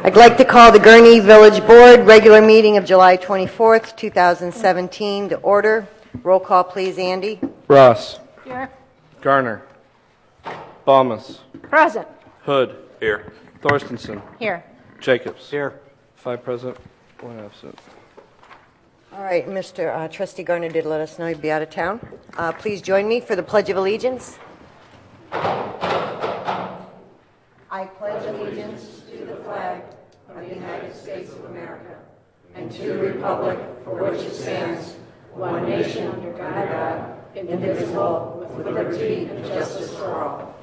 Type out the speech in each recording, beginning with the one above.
I'd like to call the Gurnee Village Board regular meeting of July 24th, 2017 to order. Roll call, please, Andy. Ross. Here. Garner. Balmas. Present. Hood. Here. Thorstensen. Here. Jacobs. Here. 5 present, 1 absent. All right, Mr. Trustee Garner did let us know he'd be out of town. Please join me for the Pledge of Allegiance. I pledge allegiance to the flag of the United States of America and to the republic for which it stands, one nation under God, indivisible, with liberty and justice for all.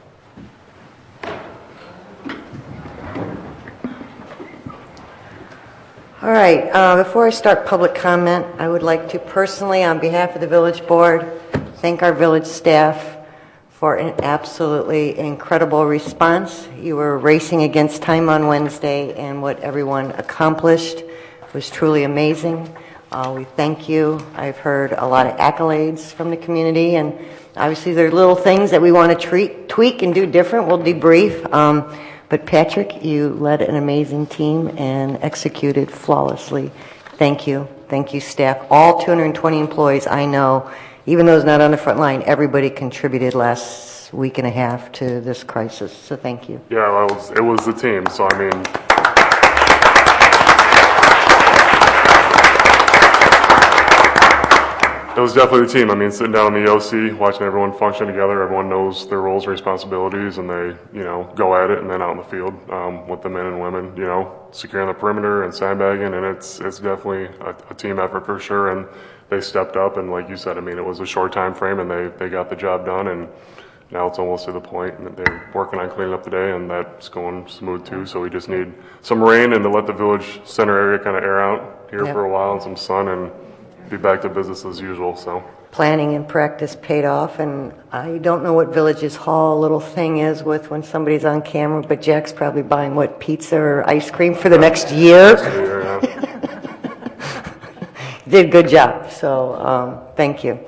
All right, before I start public comment, I would like to personally, on behalf of the village board, thank our village staff for an absolutely incredible response. You were racing against time on Wednesday, and what everyone accomplished was truly amazing. We thank you. I've heard a lot of accolades from the community, and obviously there are little things that we want to tweak and do different. We'll debrief. But Patrick, you led an amazing team and executed flawlessly. Thank you. Thank you, staff. All 220 employees, I know, even those not on the front line, everybody contributed last week and a half to this crisis. So thank you. Yeah, well, it was the team. So, I mean, it was definitely the team. I mean, sitting down in the OC, watching everyone function together, everyone knows their roles and responsibilities, and they, go at it, and then out in the field with the men and women, securing the perimeter and sandbagging, and it's definitely a team effort for sure, and they stepped up, and like you said, I mean, it was a short time frame, and they got the job done, and now it's almost to the point, and they're working on cleaning up today, and that's going smooth too, so we just need some rain and to let the village center area kind of air out here for a while, and some sun, and be back to business as usual. So planning and practice paid off, and I don't know what Villages Hall little thing is with when somebody's on camera, but Jack's probably buying pizza or ice cream for the next year. Did a good job, so thank you.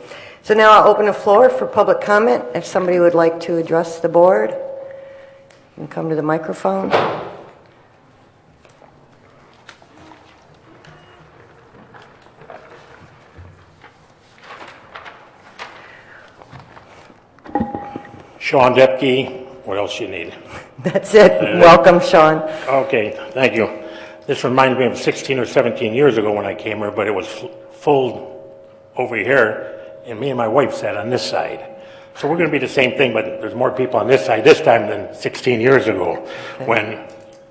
So now I'll open the floor for public comment. If somebody would like to address the board, you can come to the microphone. Sean Depke, what else you need? That's it. Welcome, Sean. Okay, thank you. This reminds me of 16 or 17 years ago when I came here, but it was full over here, and me and my wife sat on this side. So we're going to be the same thing, but there's more people on this side this time than 16 years ago when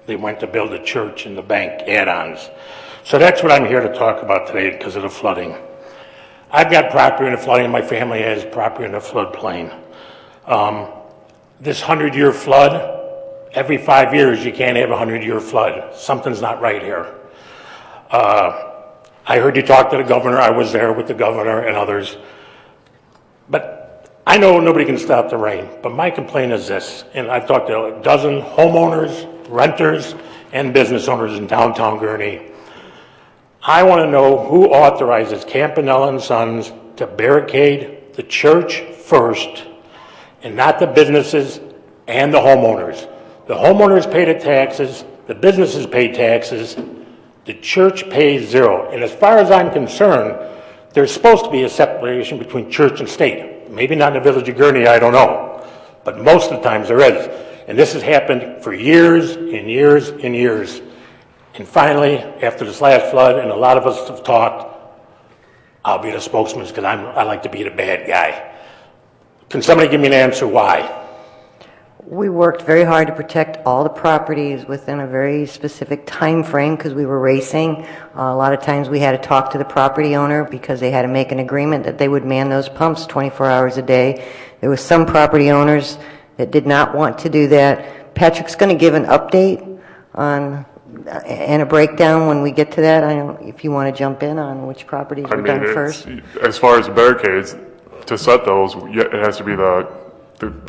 they went to build a church and the bank add-ons. So that's what I'm here to talk about today because of the flooding. I've got property in the flooding, my family has property in the floodplain. This 100-year flood, every 5 years you can't have a 100-year flood. Something's not right here. I heard you talk to the governor. I was there with the governor and others. But I know nobody can stop the rain. But my complaint is this, and I've talked to a dozen homeowners, renters, and business owners in downtown Gurnee. I want to know who authorizes Campanella and Sons to barricade the church first and not the businesses and the homeowners. The homeowners pay the taxes, the businesses pay taxes, the church pays zero. And as far as I'm concerned, there's supposed to be a separation between church and state. Maybe not in the village of Gurnee, I don't know. But most of the times there is. And this has happened for years and years and years. And finally, after this last flood, and a lot of us have talked, I'll be the spokesman because I like to be the bad guy. Can somebody give me an answer why? We worked very hard to protect all the properties within a very specific time frame because we were racing. A lot of times we had to talk to the property owner because they had to make an agreement that they would man those pumps 24 hours a day. There was some property owners that did not want to do that. Patrick's going to give an update on and a breakdown when we get to that. I don't know if you want to jump in on which properties were done first. As far as the barricades, to set those, it has to be the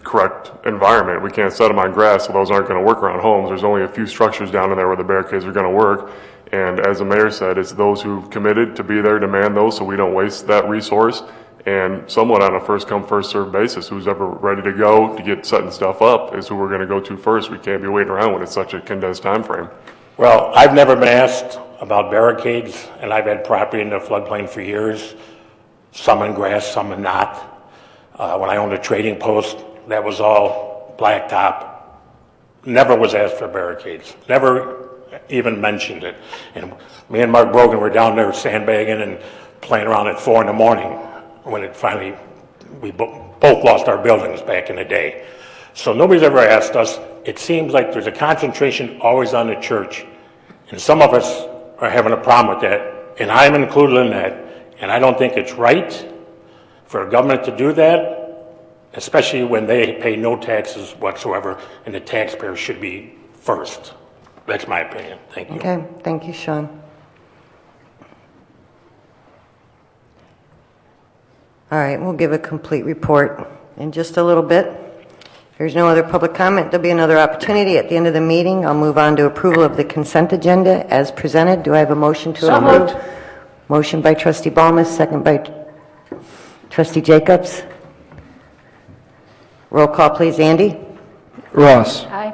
correct environment. We can't set them on grass, so those aren't going to work around homes. There's only a few structures down in there where the barricades are going to work. And as the mayor said, it's those who committed to be there to man those so we don't waste that resource. and somewhat on a first-come, first-served basis. Who's ever ready to go to get setting stuff up is who we're going to go to first. We can't be waiting around when it's such a condensed time frame. Well, I've never been asked about barricades, and I've had property in the floodplain for years, some in grass, some in not. When I owned a trading post, that was all blacktop. Never was asked for barricades, never even mentioned it. And me and Mark Brogan were down there sandbagging and playing around at 4 in the morning when it finally, we both lost our buildings back in the day. So nobody's ever asked us. It seems like there's a concentration always on the church. And some of us are having a problem with that, and I'm included in that. And I don't think it's right for a government to do that, especially when they pay no taxes whatsoever, and the taxpayer should be first. That's my opinion. Thank you. Okay, thank you, Sean. All right, we'll give a complete report in just a little bit. If there's no other public comment, there'll be another opportunity at the end of the meeting. I'll move on to approval of the consent agenda as presented. Do I have a motion to approve? Motion by trustee Balmas, second by trustee Jacobs. Roll call, please. Andy? Ross. Aye.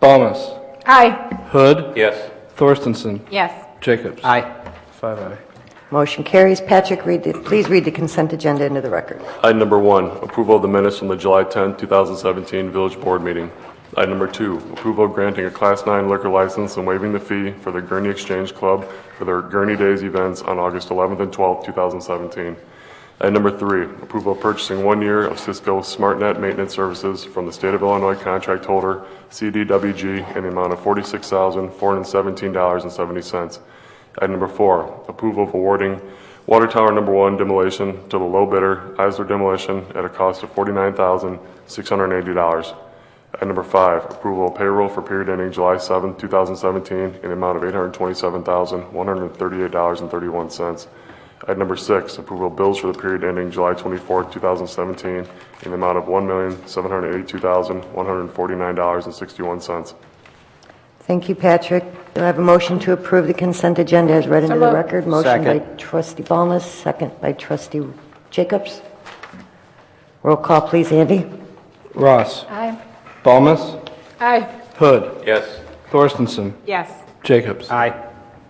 Balmas. Aye. Hood. Yes. Thorstensen. Yes. Jacobs. Aye. 5 aye. Motion carries. Patrick, please read the consent agenda into the record. Item number 1, approval of the minutes from the July 10, 2017 Village Board meeting. Item number 2, approval of granting a Class 9 liquor license and waiving the fee for the Gurnee Exchange Club for their Gurnee Days events on August 11th and 12th, 2017. Item number 3, approval of purchasing 1 year of Cisco SmartNet maintenance services from the State of Illinois contract holder, CDWG, in the amount of $46,417.70. Item number 4, approval of awarding Water Tower number 1 demolition to the low bidder, Eisler Demolition, at a cost of $49,680. Item number 5, approval of payroll for period ending July 7, 2017, in the amount of $827,138.31. Item number 6, approval of bills for the period ending July 24, 2017, in the amount of $1,782,149.61. Thank you, Patrick. Do I have a motion to approve the consent agenda as read into the record? Motion by Second. trustee Balmas, second by trustee Jacobs. Roll call, please. Andy? Ross. Aye. Balmas. Aye. Hood. Yes. Thorstensen. Yes. Jacobs. Aye.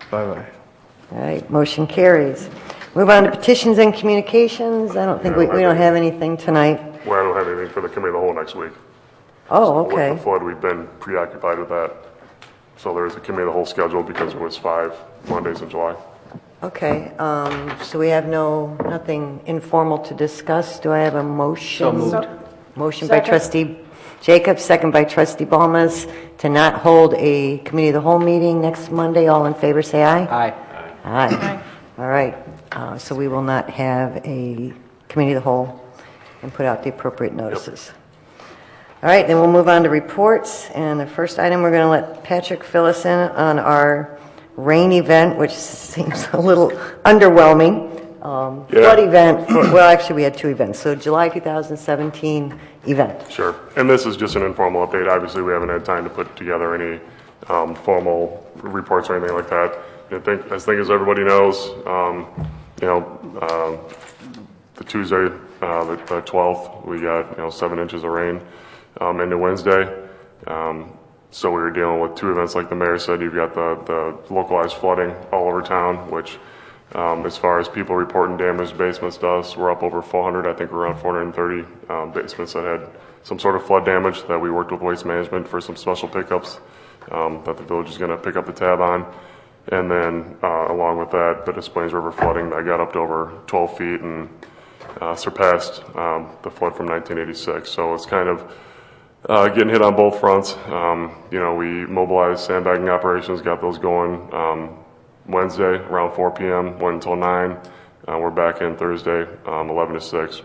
5 aye. All right, motion carries. Move on to petitions and communications. I don't think we don't have anything tonight. Well, I don't have anything for the committee of the whole next week. Oh, With okay. the flood, we've been preoccupied with that. So there's a committee of the whole scheduled because it was 5 Mondays in July. Okay, so we have nothing informal to discuss. Do I have a motion? So moved. Motion by Second. trustee Jacobs, second by trustee Balmas, to not hold a committee of the whole meeting next Monday. All in favor, say aye. Aye. Aye. All right, so we will not have a committee of the whole and put out the appropriate notices. All right, then we'll move on to reports. And the first item, we're going to let Patrick fill us in on our rain event, which seems a little underwhelming. Flood event, well, actually, we had 2 events. So July 2017 event. Sure. And this is just an informal update. Obviously, we haven't had time to put together any formal reports or anything like that. I think as everybody knows, the Tuesday, the 12th, we got 7 inches of rain into Wednesday. So we were dealing with 2 events, like the mayor said. You've got the localized flooding all over town, which as far as people reporting damaged basements to us, we're up over 400. I think we're around 430 basements that had some sort of flood damage that we worked with Waste Management for some special pickups that the village is going to pick up the tab on. And then along with that, the Des Plaines River flooding that got up to over 12 feet and surpassed the flood from 1986. So it's kind of getting hit on both fronts. We mobilized sandbagging operations, got those going Wednesday around 4 p.m., went until 9. We're back in Thursday, 11 to 6.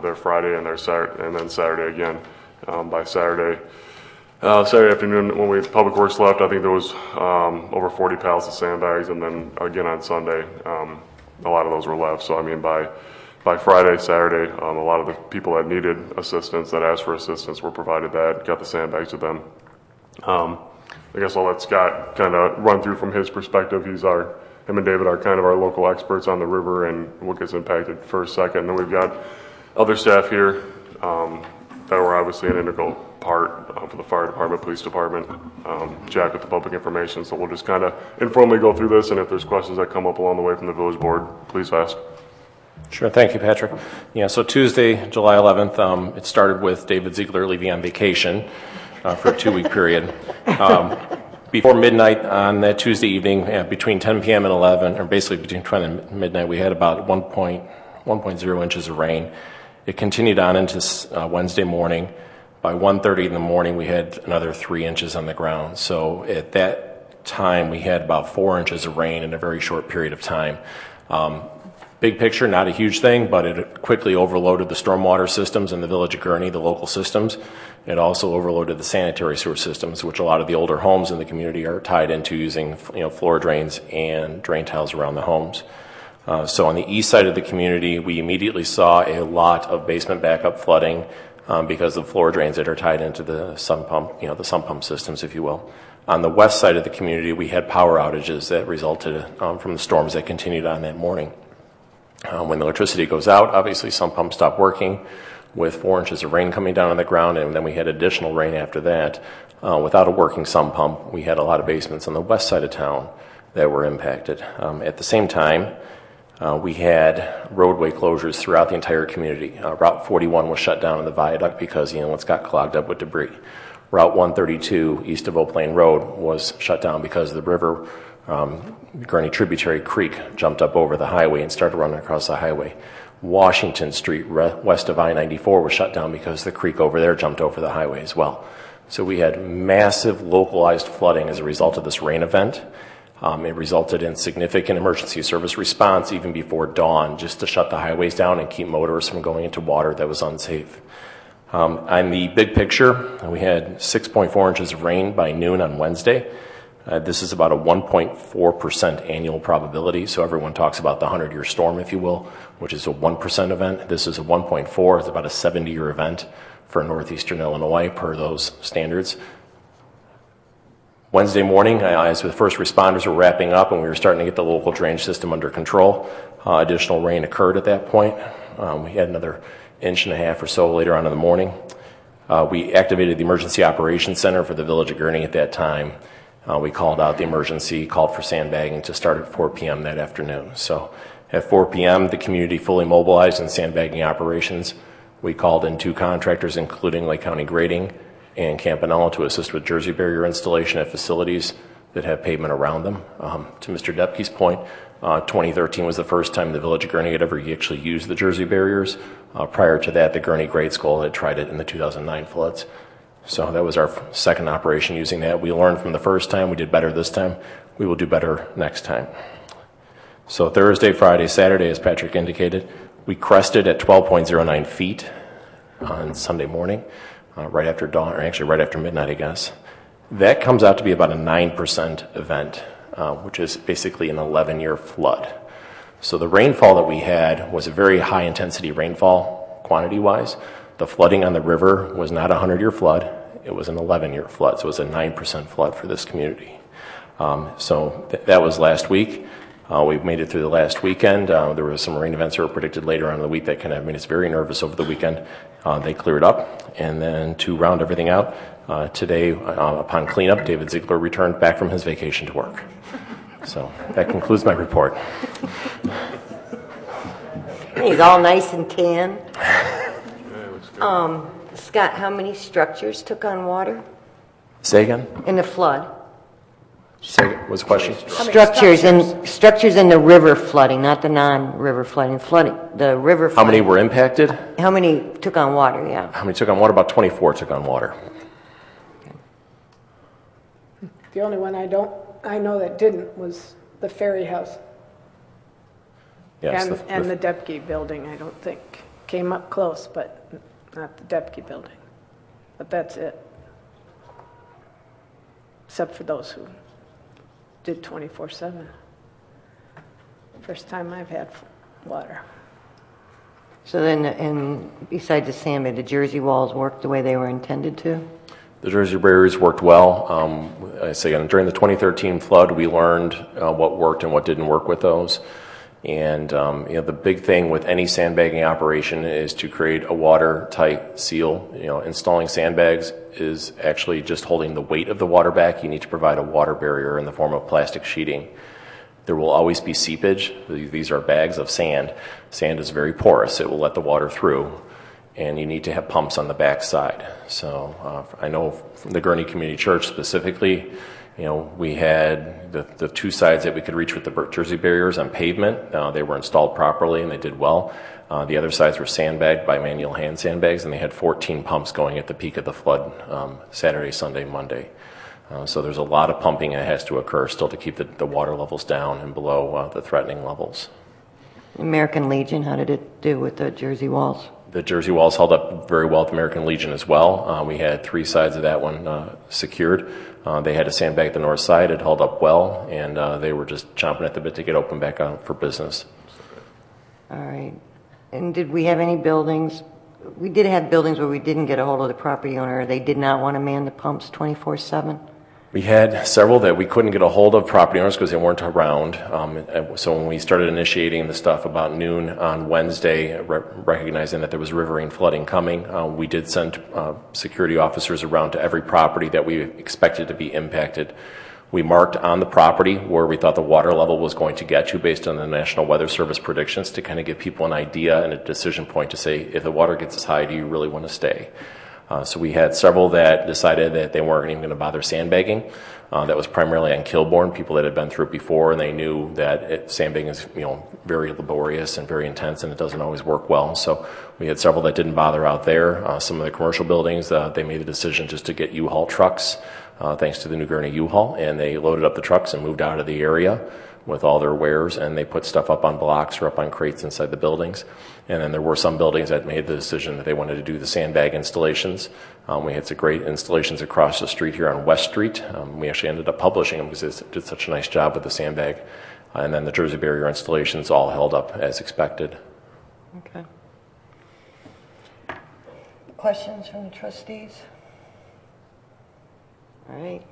They're Friday and then Saturday again. By Saturday afternoon, when Public Works left, I think there was over 40 pallets of sandbags, and then again on Sunday, a lot of those were left. So I mean, by Friday, Saturday, a lot of the people that needed assistance, that asked for assistance, were provided that, got the sandbags to them. I guess I'll let Scott kind of run through from his perspective. He's our him and David are kind of our local experts on the river and what gets impacted first, second. And we've got other staff here that were obviously an integral part for the fire department, police department, Jack with the public information. So we'll just kind of informally go through this, and if there's questions that come up along the way from the village board, please ask. Sure. Thank you, Patrick. Yeah, so Tuesday, July 11th, it started with David Ziegler leaving on vacation for a 2-week period. Before midnight on that Tuesday evening, between 10 p.m. and 11, or basically between 10 and midnight, we had about 1.0 inches of rain. It continued on into Wednesday morning. By 1:30 in the morning, we had another 3 inches on the ground. So at that time, we had about 4 inches of rain in a very short period of time. Big picture, not a huge thing, but it quickly overloaded the stormwater systems in the village of Gurnee, the local systems. It also overloaded the sanitary sewer systems, which a lot of the older homes in the community are tied into using, floor drains and drain tiles around the homes. So on the east side of the community, we immediately saw a lot of basement backup flooding because of floor drains that are tied into the sump pump, the sump pump systems, if you will. On the west side of the community, we had power outages that resulted from the storms that continued on that morning. When the electricity goes out, obviously sump pumps stop working with 4 inches of rain coming down on the ground, and then we had additional rain after that. Without a working sump pump, we had a lot of basements on the west side of town that were impacted. At the same time, we had roadway closures throughout the entire community. Route 41 was shut down in the viaduct because it's got clogged up with debris. Route 132 east of Oak Lane Road was shut down because the river, Gurnee Tributary Creek, jumped up over the highway and started running across the highway. Washington Street west of I-94 was shut down because the creek over there jumped over the highway as well. So we had massive localized flooding as a result of this rain event. It resulted in significant emergency service response even before dawn, just to shut the highways down and keep motorists from going into water that was unsafe. On the big picture, we had 6.4 inches of rain by noon on Wednesday. This is about a 1.4% annual probability, so everyone talks about the 100-year storm, if you will, which is a 1% event. This is a 1.4. It's about a 70-year event for northeastern Illinois per those standards. Wednesday morning, as the first responders were wrapping up and we were starting to get the local drainage system under control, additional rain occurred at that point. We had another 1.5 inches or so later on in the morning. We activated the Emergency Operations Center for the village of Gurnee at that time. We called out the emergency, called for sandbagging to start at 4 p.m. that afternoon. So at 4 p.m., the community fully mobilized in sandbagging operations. We called in 2 contractors, including Lake County Grading and Campanella, to assist with jersey barrier installation at facilities that have pavement around them. To Mr. Depke's point, 2013 was the first time the village of Gurnee had ever actually used the jersey barriers. Prior to that, the Gurnee Grade School had tried it in the 2009 floods. So that was our second operation using that. We learned from the first time. We did better this time. We will do better next time. So Thursday, Friday, Saturday, as Patrick indicated, we crested at 12.09 feet on Sunday morning, right after dawn, or actually right after midnight, I guess. That comes out to be about a 9% event, which is basically an 11-year flood. So the rainfall that we had was a very high-intensity rainfall, quantity-wise. The flooding on the river was not a 100-year flood. It was an 11-year flood, so it was a 9% flood for this community. That was last week. We made it through the last weekend. There were some rain events that were predicted later on in the week that kind of made us very nervous over the weekend. They cleared up. And then to round everything out, today, upon cleanup, David Ziegler returned back from his vacation to work. So that concludes my report. He's all nice and tan. Scott, how many structures took on water Say again? in the flood? Say again. What's the question? Structures in the river flooding, not the non-river flooding. The river flooding. How many were impacted? How many took on water, yeah. How many took on water? About 24 took on water. The only one I know that didn't was the ferry house. Yes, and the Depke building, I don't think. Came up close, but not the Depke building. But that's it. Except for those who did 24/7. First time I've had water. So then, and besides the sandbag, the Jersey walls worked the way they were intended to? The Jersey barriers worked well. I say, during the 2013 flood, we learned what worked and what didn't work with those. And the big thing with any sandbagging operation is to create a watertight seal. Installing sandbags is actually just holding the weight of the water back. You need to provide a water barrier in the form of plastic sheeting. There will always be seepage. These are bags of sand. Sand is very porous. It will let the water through. And you need to have pumps on the back side. So I know from the Gurnee Community Church specifically, we had the two sides that we could reach with the Jersey barriers on pavement. They were installed properly and they did well. The other sides were sandbagged by manual hand sandbags, and they had 14 pumps going at the peak of the flood Saturday, Sunday, Monday. So there's a lot of pumping that has to occur still to keep the water levels down and below the threatening levels. American Legion, how did it do with the Jersey walls? The Jersey walls held up very well with American Legion as well. We had three sides of that one secured. They had a sandbag the north side. It held up well, and they were just chomping at the bit to get open back out for business. All right. And did we have any buildings? We did have buildings where we didn't get a hold of the property owner. They did not want to man the pumps 24/7. We had several that we couldn't get a hold of property owners because they weren't around. So when we started initiating the stuff about noon on Wednesday, recognizing that there was riverine flooding coming, we did send security officers around to every property that we expected to be impacted. We marked on the property where we thought the water level was going to get to based on the National Weather Service predictions to kind of give people an idea and a decision point to say, if the water gets as high, do you really want to stay? So we had several that decided that they weren't even going to bother sandbagging. That was primarily on Kilbourne, people that had been through it before, and they knew that sandbagging is very laborious and very intense, and it doesn't always work well. So we had several that didn't bother out there. Some of the commercial buildings, they made the decision just to get U-Haul trucks, thanks to the new Gurnee U-Haul, and they loaded up the trucks and moved out of the area with all their wares, and they put stuff up on blocks or up on crates inside the buildings. And then there were some buildings that made the decision that they wanted to do the sandbag installations. We had some great installations across the street here on West Street. We actually ended up publishing them because they did such a nice job with the sandbag. And then the Jersey barrier installations all held up as expected. Okay. Questions from the trustees? All right.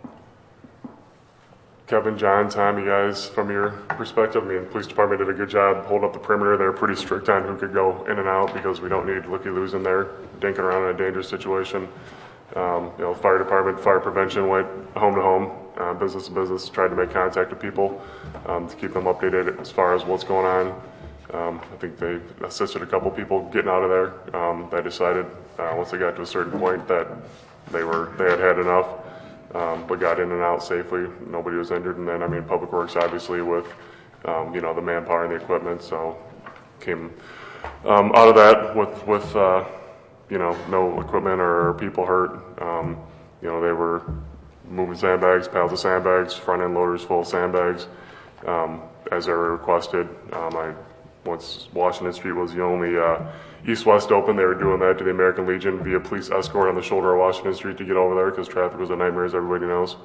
Kevin, John, Tom, you guys, from your perspective, the police department did a good job holding up the perimeter. They're pretty strict on who could go in and out because we don't need looky-loos in there dinking around in a dangerous situation. Fire department, fire prevention went home to home, business to business, tried to make contact with people to keep them updated as far as what's going on. I think they assisted a couple people getting out of there. They decided once they got to a certain point that they had enough. But got in and out safely. Nobody was injured. And then, Public Works obviously with, the manpower and the equipment. So came out of that with no equipment or people hurt. They were moving sandbags, pallets of sandbags, front end loaders full of sandbags, as they were requested. Once Washington Street was the only east-west open, they were doing that to the American Legion via police escort on the shoulder of Washington Street to get over there because traffic was a nightmare, as everybody knows.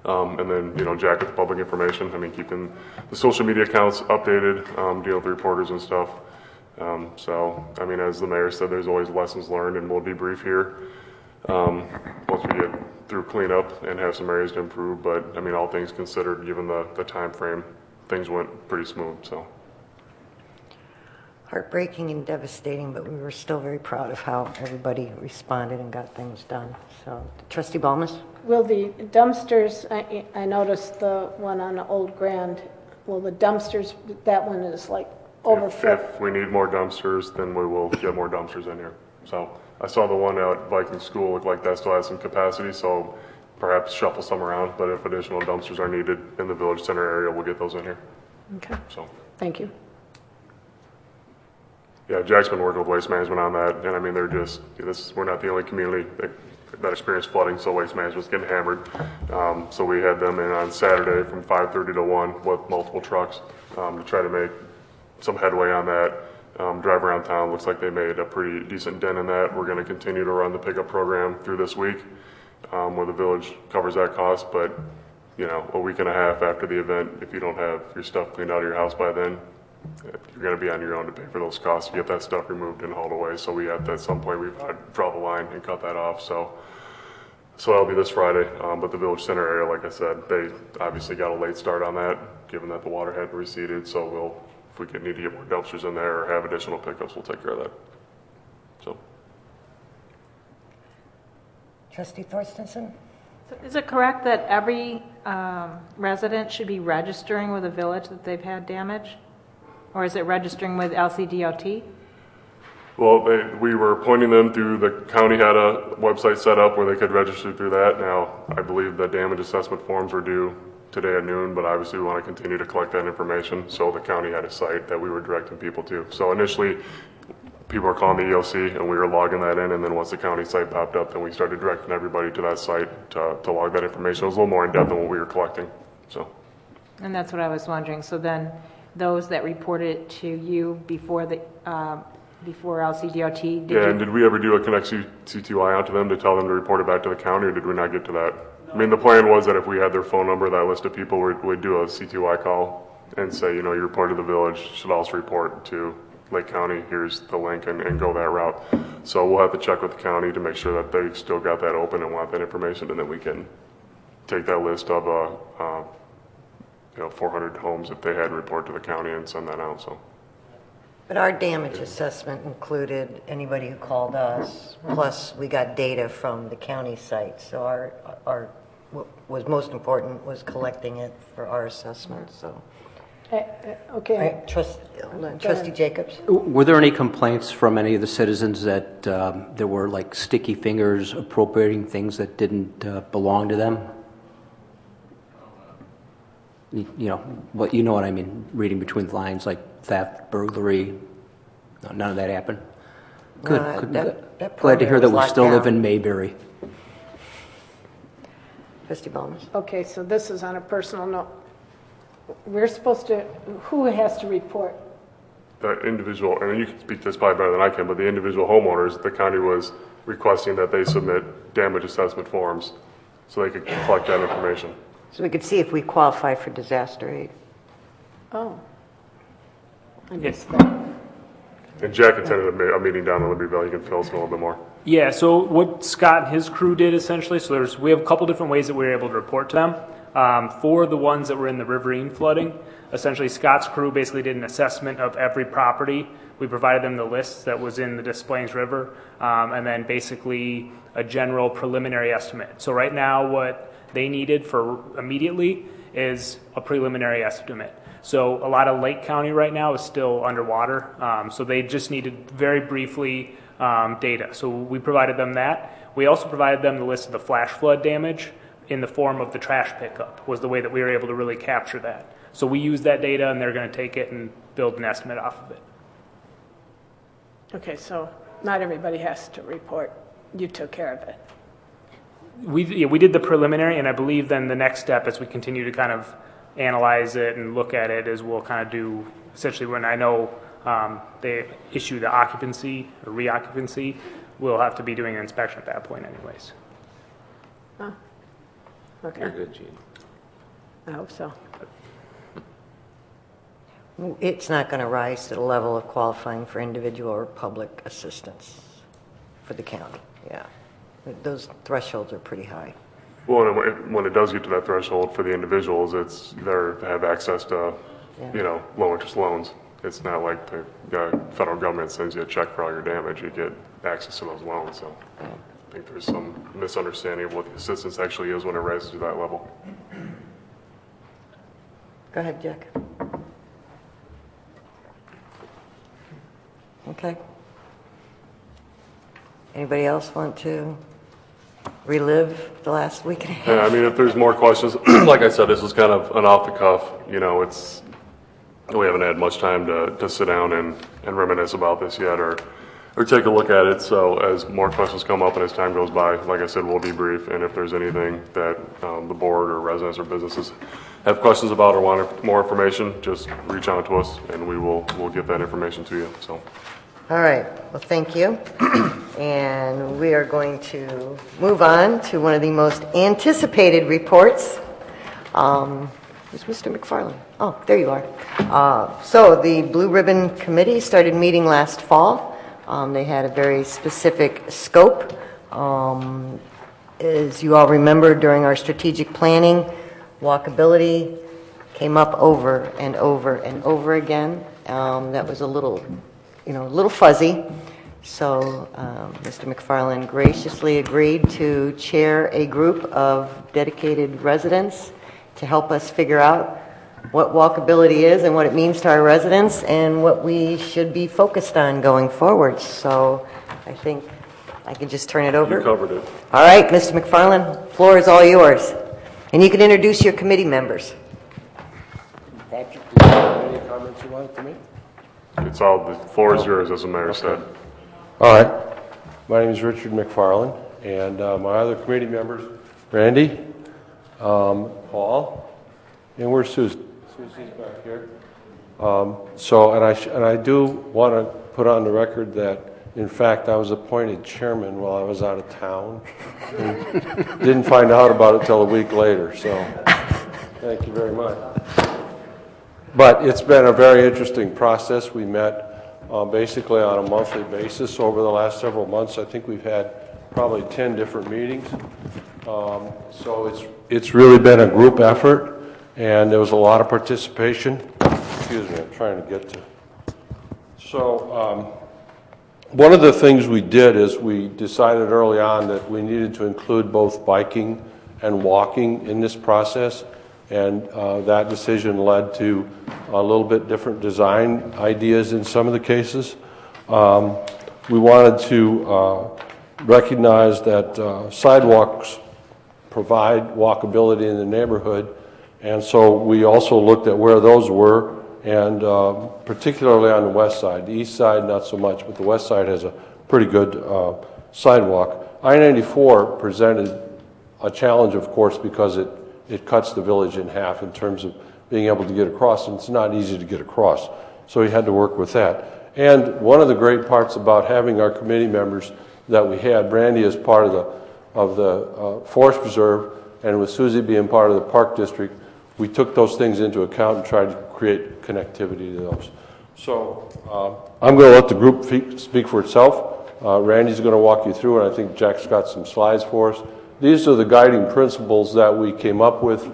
And then, jack with the public information. Keeping the social media accounts updated, dealing with the reporters and stuff. As the mayor said, there's always lessons learned, and we'll debrief here once we get through cleanup and have some areas to improve. But, all things considered, given the time frame, things went pretty smooth, so. Heartbreaking and devastating, but we were still very proud of how everybody responded and got things done. So, Trustee Balmas? Will the dumpsters, I noticed the one on the Old Grand, will the dumpsters, that one is like overfilled? If we need more dumpsters, then we will get more dumpsters in here. So I saw the one at Viking School looked like that still has some capacity, so perhaps shuffle some around, but if additional dumpsters are needed in the Village Center area, we'll get those in here. Okay, so thank you. Yeah, Jack's been working with Waste Management on that, and they're just, we're not the only community that experienced flooding, so Waste Management's getting hammered. So we had them in on Saturday from 5:30 to 1 with multiple trucks to try to make some headway on that. Drive around town, looks like they made a pretty decent dent in that. We're going to continue to run the pickup program through this week where the village covers that cost, but a week and a half after the event, if you don't have your stuff cleaned out of your house by then, you're going to be on your own to pay for those costs to get that stuff removed and hauled away. So we have to, at some point, we've got to draw the line and cut that off. So So that'll be this Friday, but the Village Center area, like I said, they obviously got a late start on that, given that the water had receded, so if we need to get more dumpsters in there or have additional pickups, we'll take care of that. So. Trustee Thorstensen? So is it correct that every resident should be registering with the village that they've had damage? Or is it registering with LCDOT? Well, we were pointing them through, the county had a website set up where they could register through that. Now, I believe the damage assessment forms are due today at noon, but obviously we want to continue to collect that information. So the county had a site that we were directing people to. So initially, people were calling the EOC and we were logging that in. And then once the county site popped up, then we started directing everybody to that site to log that information. It was a little more in depth than what we were collecting. So. And that's what I was wondering. So then those that reported it to you before LCDOT, And did we ever do a Connect CTY out to them to tell them to report it back to the county, or did we not get to that? I mean, the plan was that if we had their phone number, that list of people would do a CTY call and say, you reported to the village, should also report to Lake County, here's the link, and go that route. So we'll have to check with the county to make sure that they've still got that open and want that information, and then we can take that list of 400 homes if they had report to the county and send that out. So. But our damage assessment included anybody who called us, plus we got data from the county site. So our what was most important was collecting it for our assessment. So, Okay. Trustee Jacobs. Were there any complaints from any of the citizens that there were like sticky fingers appropriating things that didn't belong to them? What I mean, reading between the lines, like theft, burglary. No, none of that happened. Good. Glad to hear that we still live in Mayberry. Trustee Bowman. Okay, so this is on a personal note. We're supposed to, who has to report? The individual, and you can speak to this probably better than I can, but the individual homeowners, the county was requesting that they submit damage assessment forms so they could collect that information. So we could see if we qualify for disaster aid. Oh. I missed that. And Jack attended a meeting down in Libertyville. You can fill us in a little bit more. Yeah, so what Scott and his crew did essentially, so we have a couple different ways that we were able to report to them. For the ones that were in the riverine flooding, essentially Scott's crew basically did an assessment of every property. We provided them the list that was in the Des Plaines River, and then basically a general preliminary estimate. So right now what they needed for immediately is a preliminary estimate. So a lot of Lake County right now is still underwater, so they just needed very briefly data. So we provided them that. We also provided them the list of the flash flood damage in the form of the trash pickup was the way that we were able to really capture that. So we used that data and they're going to take it and build an estimate off of it. Okay, so not everybody has to report. You took care of it. We did the preliminary, and I believe then the next step as we continue to kind of analyze it and look at it is we'll kind of do, essentially when I know they issue the occupancy or reoccupancy, we'll have to be doing an inspection at that point anyways. Oh. Okay. You're good, Gene. I hope so. It's not going to rise to the level of qualifying for individual or public assistance for the county. Yeah. Those thresholds are pretty high. Well, and when it does get to that threshold for the individuals, they have access to, low interest loans. It's not like the federal government sends you a check for all your damage. You get access to those loans. So I think there's some misunderstanding of what the assistance actually is when it rises to that level. Go ahead, Jack. Okay. Anybody else want to relive the last week and a half? Yeah, I mean, if there's more questions, like I said, this was kind of an off the cuff. We haven't had much time to sit down and reminisce about this yet or take a look at it. So as more questions come up and as time goes by, like I said, we'll debrief. And if there's anything that the board or residents or businesses have questions about or want more information, just reach out to us and we'll get that information to you. So. All right. Well, thank you. And we are going to move on to one of the most anticipated reports. Where's Mr. McFarland? Oh, there you are. So the Blue Ribbon Committee started meeting last fall. They had a very specific scope. As you all remember, during our strategic planning, walkability came up over and over and over again. That was a little fuzzy. So Mr. McFarland graciously agreed to chair a group of dedicated residents to help us figure out what walkability is and what it means to our residents and what we should be focused on going forward. So I think I can just turn it over. You covered it. All right, Mr. McFarland, floor is all yours. And you can introduce your committee members. Patrick, do you have any comments you wanted to make? It's all, the floor is yours, as the mayor said. All right. My name is Richard McFarland, and my other committee members, Randy, Paul, and where's Susie? Susie's back here. And I do want to put on the record that, in fact, I was appointed chairman while I was out of town. And didn't find out about it till a week later, so thank you very much. But it's been a very interesting process. We met basically on a monthly basis over the last several months. I think we've had probably 10 different meetings. So it's really been a group effort, and there was a lot of participation. Excuse me, I'm trying to get to. So one of the things we did is we decided early on that we needed to include both biking and walking in this process. And that decision led to a little bit different design ideas in some of the cases. We wanted to recognize that sidewalks provide walkability in the neighborhood, and so we also looked at where those were, and particularly on the west side. The east side, not so much, but the west side has a pretty good sidewalk. I-94 presented a challenge, of course, because it cuts the village in half in terms of being able to get across, and it's not easy to get across. So we had to work with that. And one of the great parts about having our committee members that we had, Brandy as part of the Forest Preserve, and with Susie being part of the Park District, we took those things into account and tried to create connectivity to those. So I'm going to let the group speak for itself. Randy's going to walk you through, and I think Jack's got some slides for us. These are the guiding principles that we came up with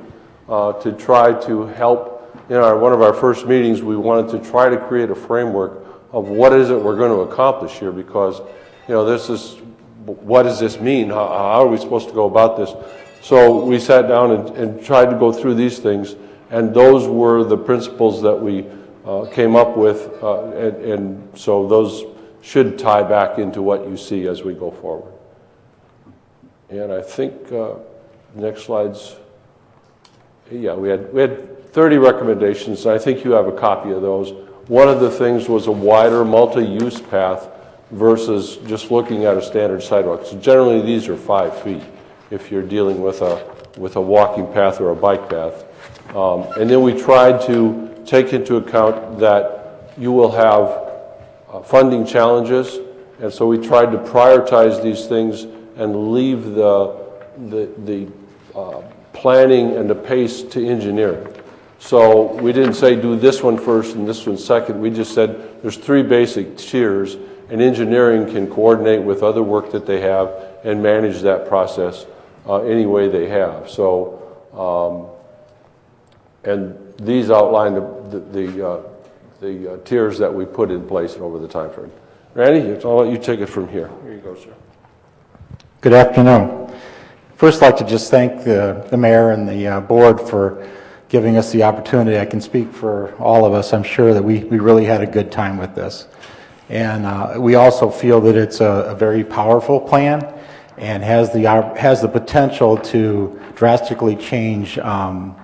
to try to help. In one of our first meetings, we wanted to try to create a framework of what is it we're going to accomplish here, because this is, what does this mean? How are we supposed to go about this? So we sat down and tried to go through these things, and those were the principles that we came up with, and so those should tie back into what you see as we go forward. And I think next slides. Yeah, we had 30 recommendations. I think you have a copy of those. One of the things was a wider multi-use path versus just looking at a standard sidewalk. So generally, these are 5 feet if you're dealing with a walking path or a bike path. And then we tried to take into account that you will have funding challenges, and so we tried to prioritize these things and leave the planning and the pace to engineering. So we didn't say do this one first and this one second. We just said there's 3 basic tiers, and engineering can coordinate with other work that they have and manage that process any way they have. So, and these outline the tiers that we put in place over the time frame. Randy, I'll let you take it from here. Here you go, sir. Good afternoon. First, I'd like to just thank the mayor and the board for giving us the opportunity. I can speak for all of us. I'm sure that we really had a good time with this. And we also feel that it's a very powerful plan and has the potential to drastically change the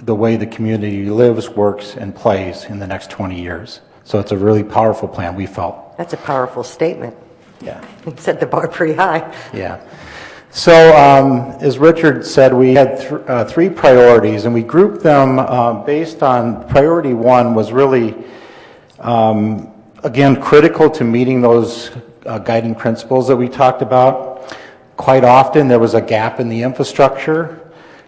way the community lives, works, and plays in the next 20 years. So it's a really powerful plan, we felt. That's a powerful statement. Yeah. You set the bar pretty high. Yeah. So as Richard said, we had 3 priorities, and we grouped them based on priority 1 was really, again, critical to meeting those guiding principles that we talked about. Quite often there was a gap in the infrastructure,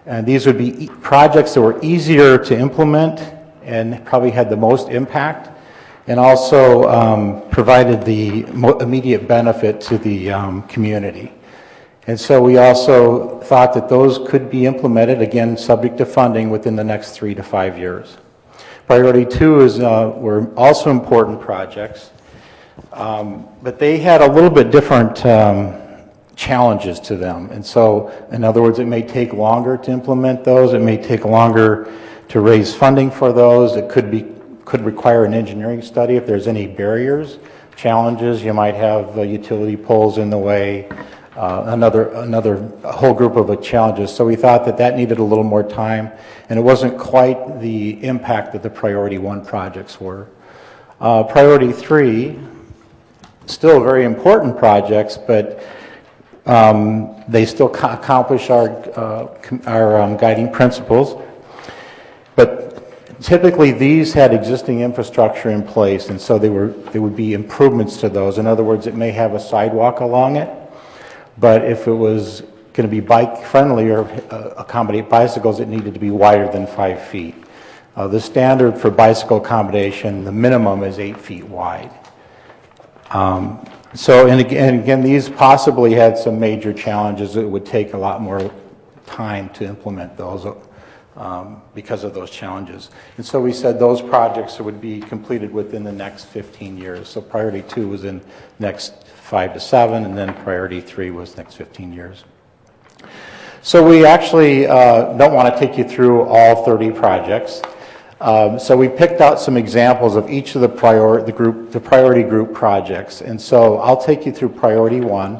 and these would be projects that were easier to implement and probably had the most impact, and also provided the immediate benefit to the community. And so we also thought that those could be implemented, again, subject to funding within the next 3 to 5 years. Priority 2 is, were also important projects, but they had a little bit different challenges to them. And so, in other words, it may take longer to implement those. It may take longer to raise funding for those. It could require an engineering study if there's any barriers, challenges. You might have utility poles in the way, another whole group of challenges. So we thought that that needed a little more time, and it wasn't quite the impact that the Priority 1 projects were. Priority 3, still very important projects, but they still accomplish our guiding principles. But typically these had existing infrastructure in place, and so there would be improvements to those. In other words, it may have a sidewalk along it, but if it was going to be bike friendly or accommodate bicycles, it needed to be wider than 5 feet. The standard for bicycle accommodation, the minimum is 8 feet wide. And again, these possibly had some major challenges. It would take a lot more time to implement those because of those challenges. And so we said those projects would be completed within the next 15 years. So Priority 2 was in next 5 to 7, and then Priority 3 was next 15 years. So we actually don't want to take you through all 30 projects. So we picked out some examples of each of the priority group projects. And so I'll take you through Priority 1.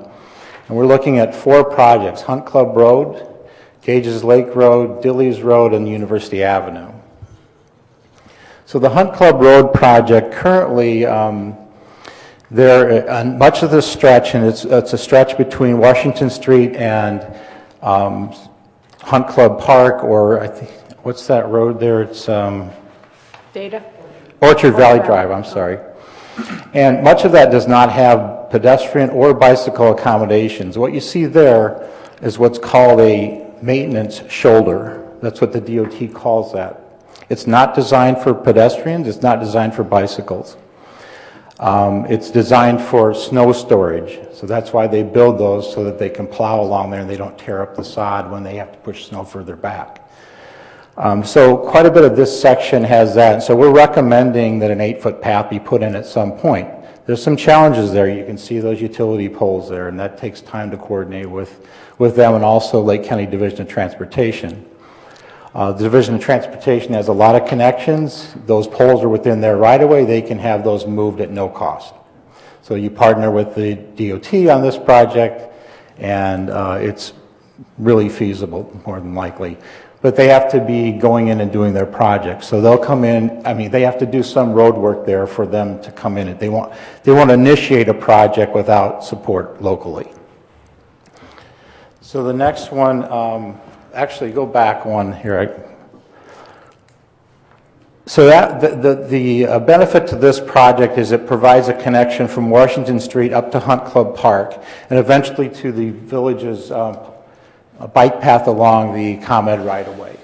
And we're looking at 4 projects: Hunt Club Road, Gages Lake Road, Dilley's Road, and University Avenue. So the Hunt Club Road project currently, on much of this stretch, and it's a stretch between Washington Street and Hunt Club Park, or I think, what's that road there? It's Data? Orchard Valley Drive, I'm sorry. And much of that does not have pedestrian or bicycle accommodations. What you see there is what's called a maintenance shoulder. That's what the DOT calls that. It's not designed for pedestrians. It's not designed for bicycles. It's designed for snow storage. So that's why they build those, so that they can plow along there and they don't tear up the sod when they have to push snow further back. So quite a bit of this section has that. So we're recommending that an 8-foot path be put in at some point. There's some challenges there. You can see those utility poles there, and that takes time to coordinate with them, and also Lake County Division of Transportation. The Division of Transportation has a lot of connections. Those poles are within their right-of-way. They can have those moved at no cost. So you partner with the DOT on this project, and it's really feasible, more than likely. But they have to be going in and doing their project. So they'll come in, they have to do some road work there for them to come in. They won't initiate a project without support locally. So the next one, actually go back one here. So the benefit to this project is it provides a connection from Washington Street up to Hunt Club Park, and eventually to the village's bike path along the ComEd right-of-way.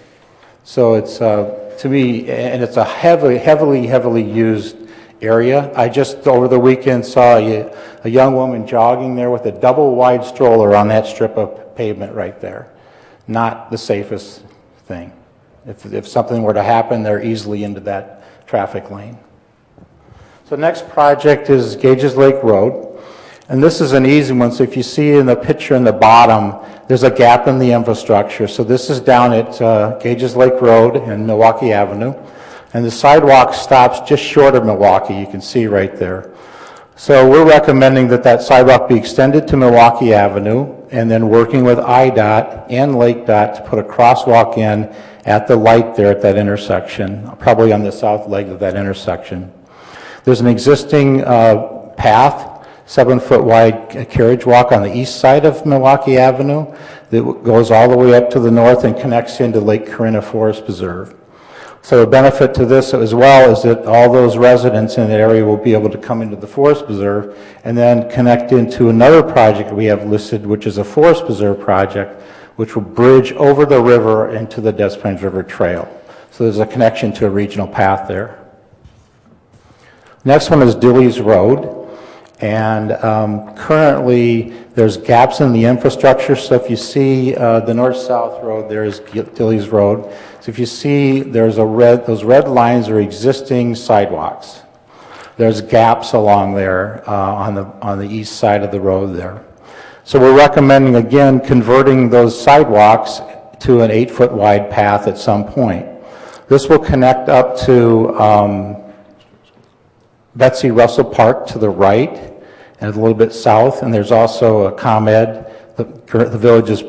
So it's, to me, and it's a heavily used area. I just, over the weekend, saw a young woman jogging there with a double-wide stroller on that strip of pavement right there. Not the safest thing. If something were to happen, they're easily into that traffic lane. So next project is Gages Lake Road. And this is an easy one. So if you see in the picture in the bottom, there's a gap in the infrastructure. So this is down at Gages Lake Road and Milwaukee Avenue. And the sidewalk stops just short of Milwaukee. You can see right there. So we're recommending that sidewalk be extended to Milwaukee Avenue, and then working with IDOT and Lake Dot to put a crosswalk in at the light there at that intersection, probably on the south leg of that intersection. There's an existing path, 7-foot wide carriage walk on the east side of Milwaukee Avenue that goes all the way up to the north and connects into Lake Corinna Forest Preserve. So a benefit to this as well is that all those residents in the area will be able to come into the Forest Preserve and then connect into another project we have listed, which is a Forest Preserve project, which will bridge over the river into the Des Plaines River Trail. So there's a connection to a regional path there. Next one is Dilley's Road. And currently, there's gaps in the infrastructure. So if you see the north-south road, there is Dilley's Road. So if you see, those red lines are existing sidewalks. There's gaps along there on the east side of the road there. So we're recommending, again, converting those sidewalks to an 8-foot wide path at some point. This will connect up to Betsy Russell Park to the right and a little bit south, and there's also a ComEd. The village's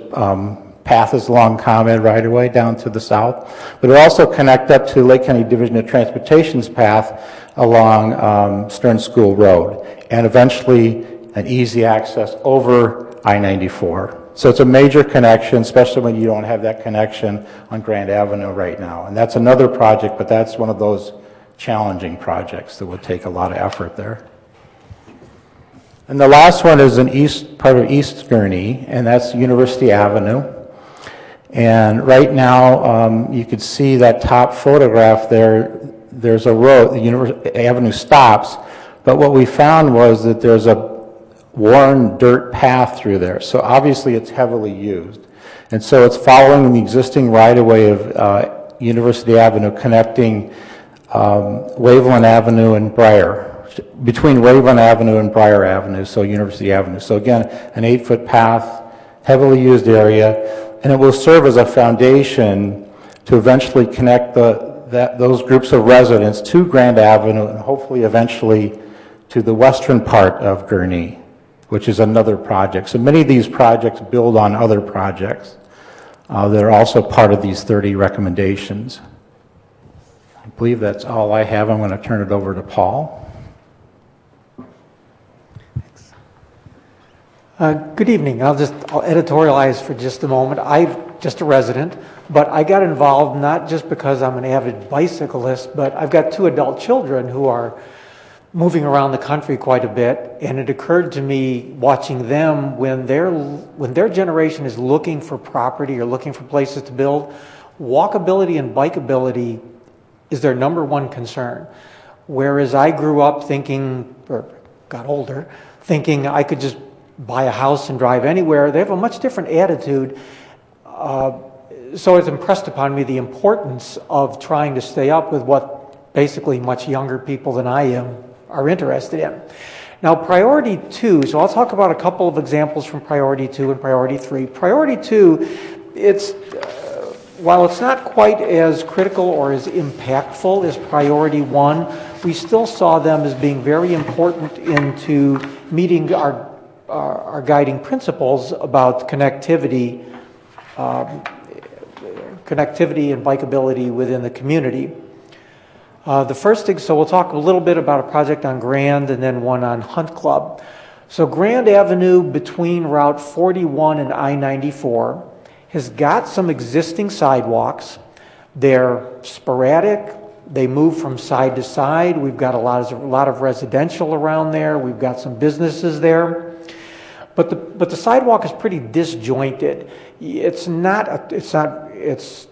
path is along ComEd right away down to the south. But it'll also connect up to Lake County Division of Transportation's path along Stern School Road, and eventually an easy access over I-94. So it's a major connection, especially when you don't have that connection on Grand Avenue right now. And that's another project, but that's one of those challenging projects that would take a lot of effort there. And the last one is an part of East Gurnee, and that's University Avenue. And right now, you can see that top photograph there. There's a road, the University Avenue stops, but what we found was that there's a worn dirt path through there. So obviously it's heavily used. And so it's following the existing right-of-way of University Avenue, connecting Waveland Avenue and Briar, between Waveland Avenue and Briar Avenue, so University Avenue. So again, an 8-foot path, heavily used area, and it will serve as a foundation to eventually connect those groups of residents to Grand Avenue and hopefully eventually to the western part of Gurnee, which is another project. So many of these projects build on other projects that are also part of these 30 recommendations. I believe that's all I have. I'm going to turn it over to Paul. Good evening. I'll editorialize for just a moment. I'm just a resident, but I got involved not just because I'm an avid bicyclist, but I've got 2 adult children who are moving around the country quite a bit, and it occurred to me watching them when their generation is looking for property or looking for places to build, walkability and bikeability is their number one concern. Whereas I grew up thinking, or got older, thinking I could just buy a house and drive anywhere, they have a much different attitude. So it's impressed upon me the importance of trying to stay up with what basically much younger people than I am are interested in. Now, priority 2, so I'll talk about a couple of examples from priority 2 and priority 3. Priority 2, while it's not quite as critical or as impactful as priority 1, we still saw them as being very important into meeting our guiding principles about connectivity and bikeability within the community. The first thing, so we'll talk a little bit about a project on Grand and then one on Hunt Club. So Grand Avenue between Route 41 and I-94 has got some existing sidewalks. They're sporadic. They move from side to side. We've got a lot of residential around there. We've got some businesses there. But the sidewalk is pretty disjointed. It's not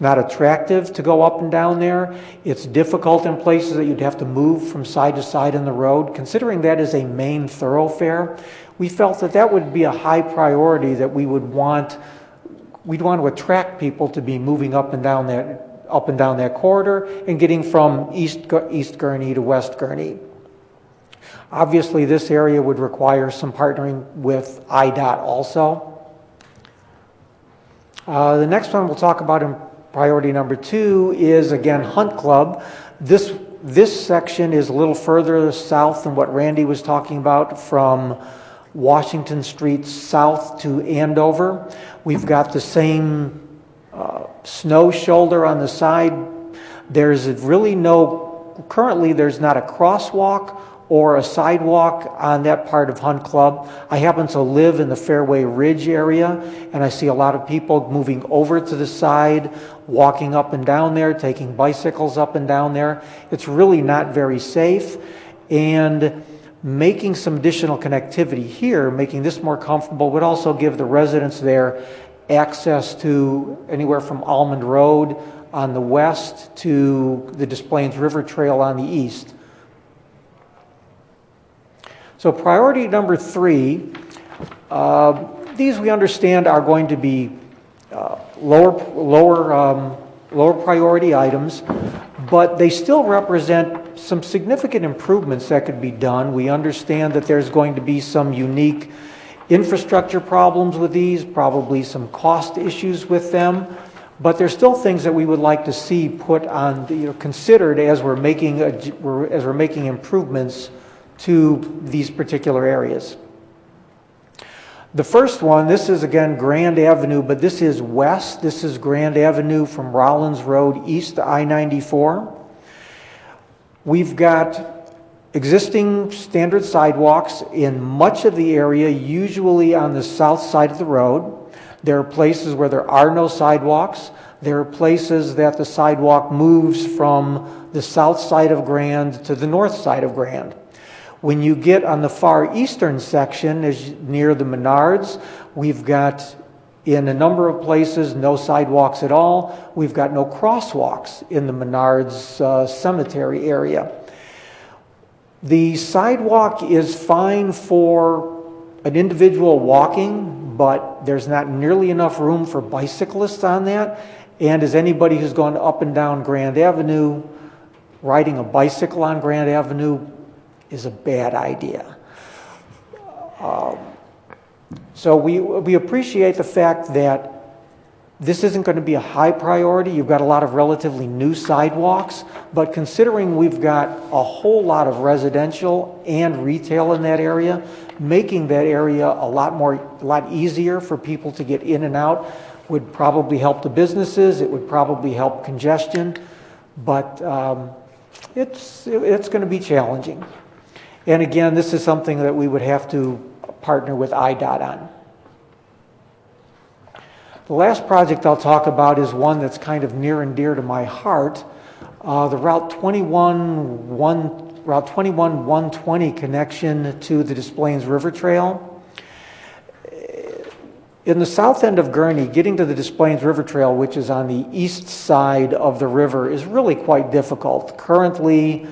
attractive to go up and down there. It's difficult in places that you'd have to move from side to side in the road. Considering that is a main thoroughfare, we felt that would be a high priority that we'd want to attract people to be moving up and down that corridor and getting from East Gurnee to West Gurnee. Obviously, this area would require some partnering with IDOT also. The next one we'll talk about in priority number 2 is, again, Hunt Club. This section is a little further south than what Randy was talking about, from Washington Street south to Andover. We've got the same snow shoulder on the side. Currently there's not a crosswalk or a sidewalk on that part of Hunt Club. I happen to live in the Fairway Ridge area, and I see a lot of people moving over to the side, walking up and down there, taking bicycles up and down there. It's really not very safe, and making some additional connectivity here, making this more comfortable, would also give the residents there access to anywhere from Almond Road on the west to the Des Plaines River Trail on the east. So So priority number 3, these we understand are going to be lower priority items, but they still represent some significant improvements that could be done. We understand that there's going to be some unique infrastructure problems with these, probably some cost issues with them, but there's still things that we would like to see put on, considered as we're making improvements to these particular areas. The first one, this is again Grand Avenue, but this is west. This is Grand Avenue from Rollins Road east to I-94. We've got existing standard sidewalks in much of the area, usually on the south side of the road. There are places where there are no sidewalks. There are places that the sidewalk moves from the south side of Grand to the north side of Grand. When you get on the far eastern section, as near the Menards, we've got in a number of places no sidewalks at all. We've got no crosswalks in the Menards cemetery area. The sidewalk is fine for an individual walking, but there's not nearly enough room for bicyclists on that. And as anybody who's gone up and down Grand Avenue, riding a bicycle on Grand Avenue is a bad idea. So we appreciate the fact that this isn't going to be a high priority. You've got a lot of relatively new sidewalks, but considering we've got a whole lot of residential and retail in that area, making that area a lot easier for people to get in and out would probably help the businesses. It would probably help congestion, but it's going to be challenging. And again, this is something that we would have to partner with IDOT on. The last project I'll talk about is one that's kind of near and dear to my heart. The Route 120 connection to the Des Plaines River Trail. In the south end of Gurnee, getting to the Des Plaines River Trail, which is on the east side of the river, is really quite difficult. Currently,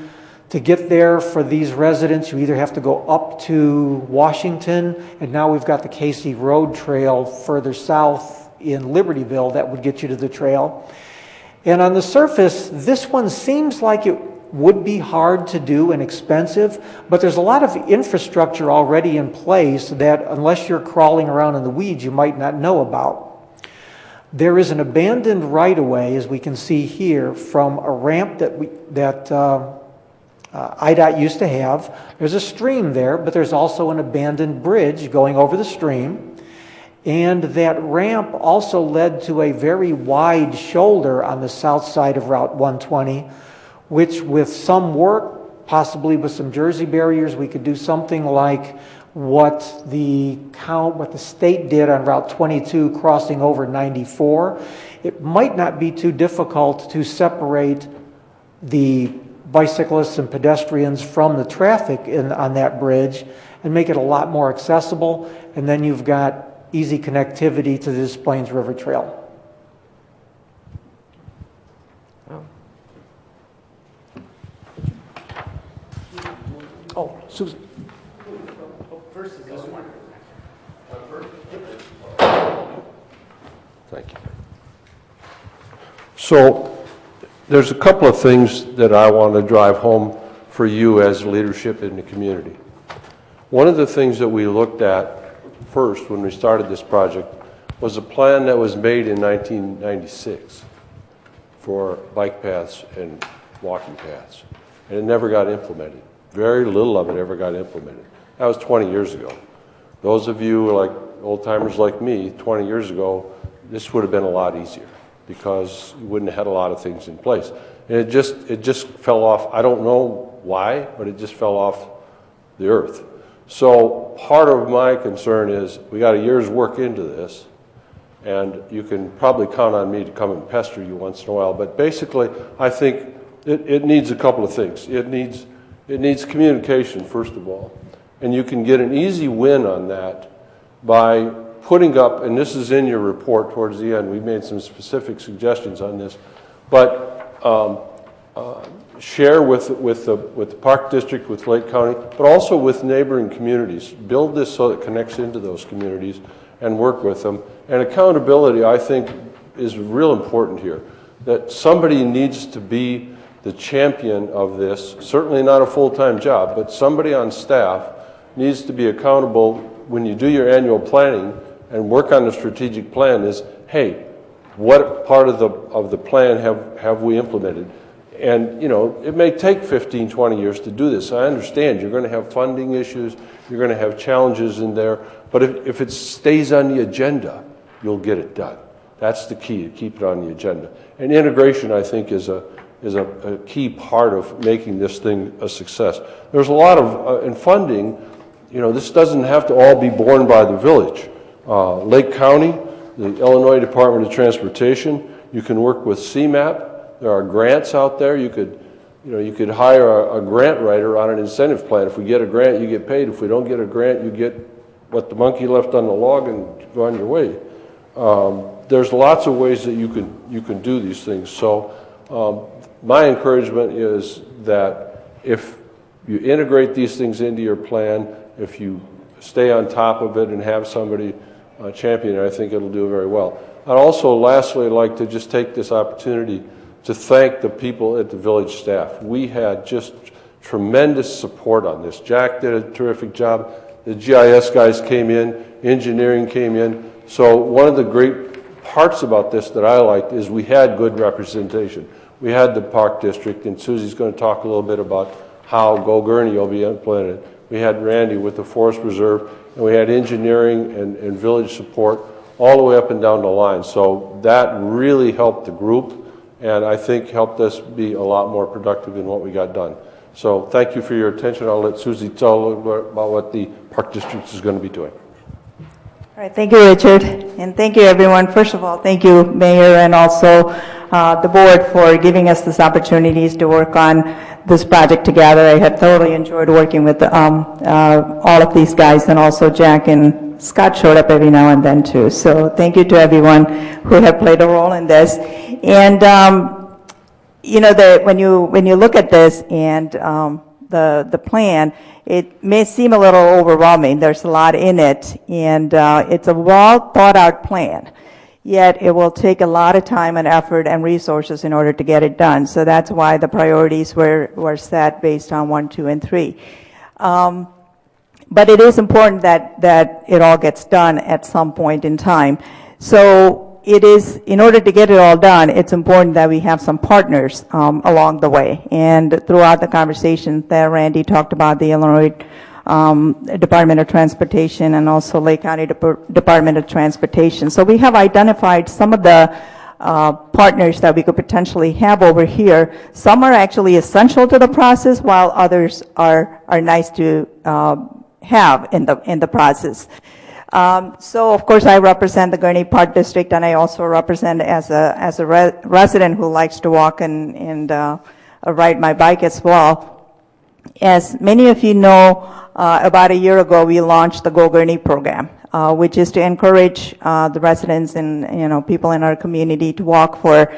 to get there for these residents, you either have to go up to Washington, and now we've got the Casey Road Trail further south in Libertyville that would get you to the trail. And on the surface, this one seems like it would be hard to do and expensive, but there's a lot of infrastructure already in place that unless you're crawling around in the weeds, you might not know about. There is an abandoned right-of-way, as we can see here, from a ramp that IDOT used to have. There's a stream there, but there's also an abandoned bridge going over the stream. And that ramp also led to a very wide shoulder on the south side of Route 120, which with some work, possibly with some Jersey barriers, we could do something like what the state did on Route 22 crossing over 94. It might not be too difficult to separate the bicyclists and pedestrians from the traffic on that bridge and make it a lot more accessible. And then you've got easy connectivity to the Des Plaines River Trail. Oh, Susan. First is this one. Thank you. So there's a couple of things that I want to drive home for you as leadership in the community. One of the things that we looked at first when we started this project was a plan that was made in 1996 for bike paths and walking paths, and it never got implemented. Very little of it ever got implemented. That was 20 years ago. Those of you like old-timers like me, 20 years ago, this would have been a lot easier because you wouldn't have had a lot of things in place. And it just fell off. I don't know why, but it just fell off the earth. So part of my concern is we got a year's work into this, and you can probably count on me to come and pester you once in a while. But basically, I think it needs a couple of things. It needs communication, first of all. And you can get an easy win on that by putting up, and this is in your report towards the end, we made some specific suggestions on this, but share with the Park District, with Lake County, but also with neighboring communities. Build this so it connects into those communities and work with them. And accountability, I think, is real important here. That somebody needs to be the champion of this, certainly not a full-time job, but somebody on staff needs to be accountable when you do your annual planning and work on the strategic plan is, hey, what part of the plan have we implemented? And, you know, it may take 15, 20 years to do this. I understand you're going to have funding issues, you're going to have challenges in there, but if it stays on the agenda, you'll get it done. That's the key, to keep it on the agenda. And integration, I think, is a key part of making this thing a success. There's a lot of, in funding, you know, this doesn't have to all be borne by the village. Lake County, the Illinois Department of Transportation, you can work with CMAP. There are grants out there. You could hire a grant writer on an incentive plan. If we get a grant, you get paid. If we don't get a grant, you get what the monkey left on the log and go on your way. There's lots of ways that you can do these things. So my encouragement is that if you integrate these things into your plan, if you stay on top of it and have somebody champion it, I think it'll do very well. I'd also lastly like to just take this opportunity to thank the people at the village staff. We had just tremendous support on this. Jack did a terrific job. The GIS guys came in, engineering came in. So one of the great parts about this that I liked is we had good representation. We had the Park District, and Susie's going to talk a little bit about how Go Gurnee will be implemented. We had Randy with the Forest Reserve, and we had engineering and village support all the way up and down the line. So that really helped the group, and I think helped us be a lot more productive in what we got done. So thank you for your attention. I'll let Susie tell a little bit about what the Park District is going to be doing. All right, thank you, Richard, and thank you, everyone. First of all, thank you, Mayor, and also the board for giving us this opportunities to work on this project together. I have thoroughly enjoyed working with all of these guys, and also Jack and Scott showed up every now and then too. So thank you to everyone who have played a role in this. And you know, when you look at this and the plan, it may seem a little overwhelming. There's a lot in it, and it's a well thought out plan. Yet it will take a lot of time and effort and resources in order to get it done. So that's why the priorities were set based on 1, 2, and 3. But it is important that it all gets done at some point in time. So it is, in order to get it all done, it's important that we have some partners along the way. And throughout the conversation that Randy talked about, the Illinois Department of Transportation and also Lake County Department of Transportation. So we have identified some of the partners that we could potentially have over here. Some are actually essential to the process, while others are nice to have in the process. So of course I represent the Gurnee Park District, and I also represent as a resident who likes to walk and ride my bike as well. As many of you know, about a year ago we launched the Go Gurnee program, which is to encourage the residents and people in our community to walk for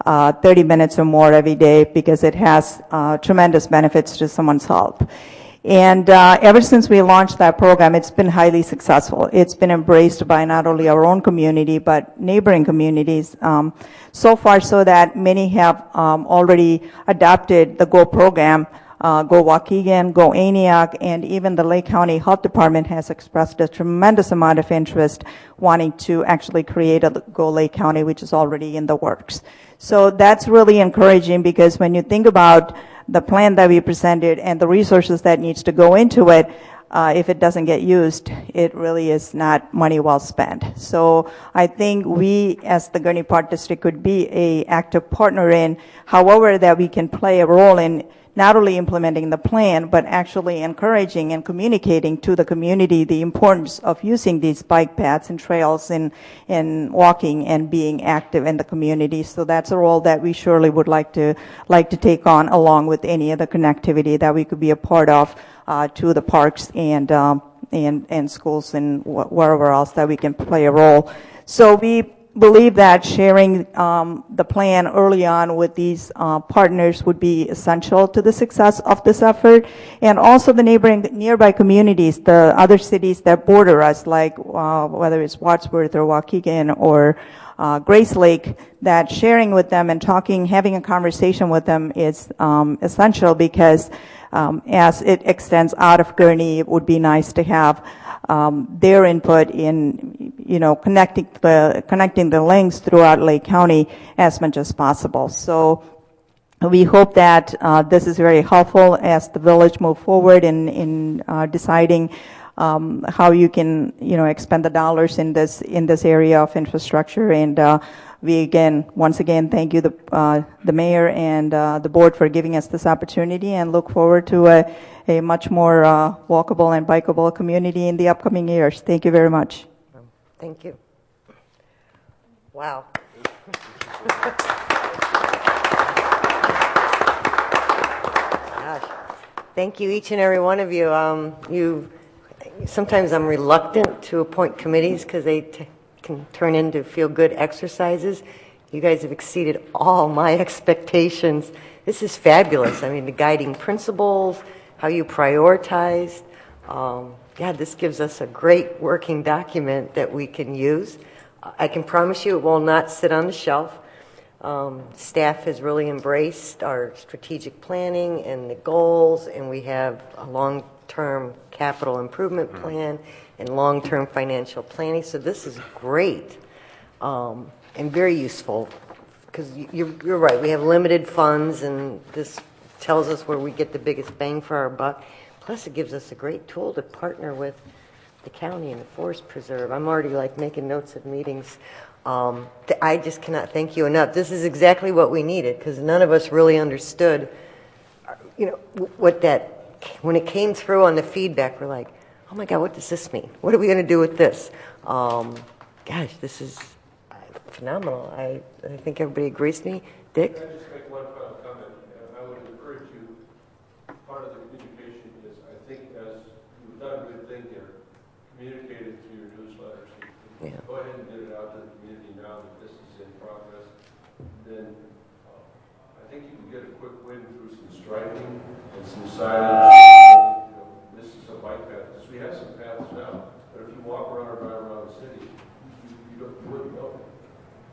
30 minutes or more every day, because it has tremendous benefits to someone's health. And ever since we launched that program, it's been highly successful. It's been embraced by not only our own community, but neighboring communities. So far so that many have already adopted the Go program. Go Waukegan, Go Aniak, and even the Lake County Health Department has expressed a tremendous amount of interest wanting to actually create a Go Lake County, which is already in the works. So that's really encouraging, because when you think about the plan that we presented and the resources that needs to go into it, if it doesn't get used, it really is not money well spent. So I think we, as the Gurnee Park District, could be a active partner in however that we can play a role in not only implementing the plan, but actually encouraging and communicating to the community the importance of using these bike paths and trails and walking and being active in the community. So that's a role that we surely would like to take on, along with any other connectivity that we could be a part of to the parks and schools and wherever else that we can play a role. So believe that sharing the plan early on with these partners would be essential to the success of this effort, and also the nearby communities, the other cities that border us, like whether it's Wadsworth or Waukegan or Grace Lake, that sharing with them and having a conversation with them is essential, because as it extends out of Gurnee, it would be nice to have their input in, connecting the links throughout Lake County as much as possible. So we hope that this is very helpful as the village move forward in deciding how you can, expend the dollars in this area of infrastructure. And we once again, thank you, the mayor and the board, for giving us this opportunity, and look forward to a much more walkable and bikeable community in the upcoming years. Thank you very much. Thank you. Wow. Gosh. Thank you, each and every one of you. Sometimes I'm reluctant to appoint committees because they can turn into feel-good exercises. You guys have exceeded all my expectations. This is fabulous. I mean, the guiding principles, how you prioritized. This gives us a great working document that we can use. I can promise you it will not sit on the shelf. Staff has really embraced our strategic planning and the goals, and we have a long-term capital improvement plan and long-term financial planning. So this is great and very useful, because you're right. We have limited funds, and this tells us where we get the biggest bang for our buck. Plus, it gives us a great tool to partner with the county and the forest preserve. I'm already making notes of meetings. I just cannot thank you enough. This is exactly what we needed, because none of us really understood, what that. When it came through on the feedback, we're like, oh my God, what does this mean? What are we going to do with this? Gosh, this is phenomenal. I think everybody agrees with me. Dick? Can I just make one final comment? I would encourage you, part of the communication is, I think, as you've done a good thing here, communicate it through your newsletters. Yeah. Go ahead and get it out to the community now that this is in progress. Then I think you can get a quick win through some striping and some signage. This is a bike path, because we have some paths now, but if you walk around or drive around the city, you wouldn't know.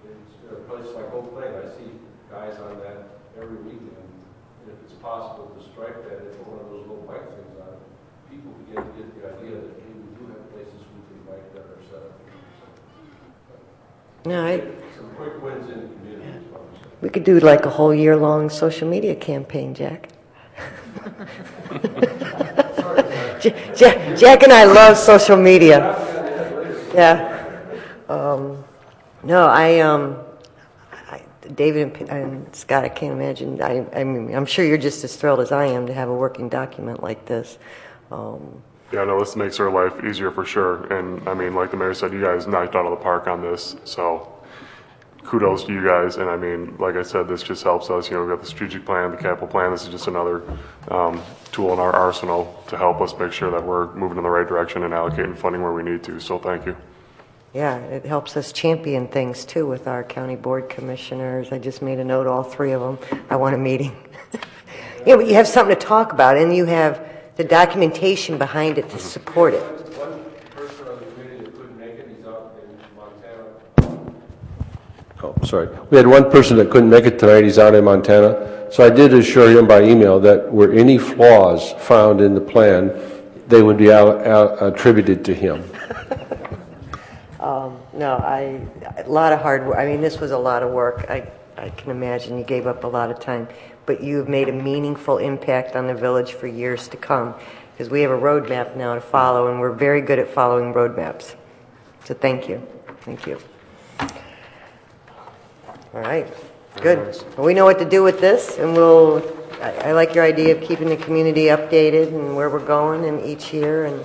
It's a place like Oak Lane. I see guys on that every weekend, and if it's possible to stripe that and put one of those little bike things on it, people begin to get the idea that, hey, we do have places we can bike that are set up. Some quick wins in the community. Yeah. We could do a whole year-long social media campaign, Jack. Jack and I love social media. Yeah. David and Scott, I can't imagine. I'm sure you're just as thrilled as I am to have a working document like this. This makes our life easier for sure. And I mean, like the mayor said, you guys knocked out of the park on this. So kudos to you guys. And I mean, like I said, this just helps us. We've got the strategic plan, the capital plan. This is just another tool in our arsenal to help us make sure that we're moving in the right direction and allocating funding where we need to. So thank you. Yeah, it helps us champion things too with our county board commissioners. I just made a note, all three of them. I want a meeting. But you have something to talk about, and you have the documentation behind it to support it. One person on the committee that couldn't make it, he's out in Montana. Oh, sorry. We had one person that couldn't make it tonight. He's out in Montana. So I did assure him by email that were any flaws found in the plan, they would be attributed to him. A lot of hard work. I mean, this was a lot of work. I can imagine you gave up a lot of time, but you have made a meaningful impact on the village for years to come, because we have a roadmap now to follow, and we're very good at following roadmaps. So thank you. Thank you. All right. Good. Well, we know what to do with this, and I like your idea of keeping the community updated and where we're going in each year, and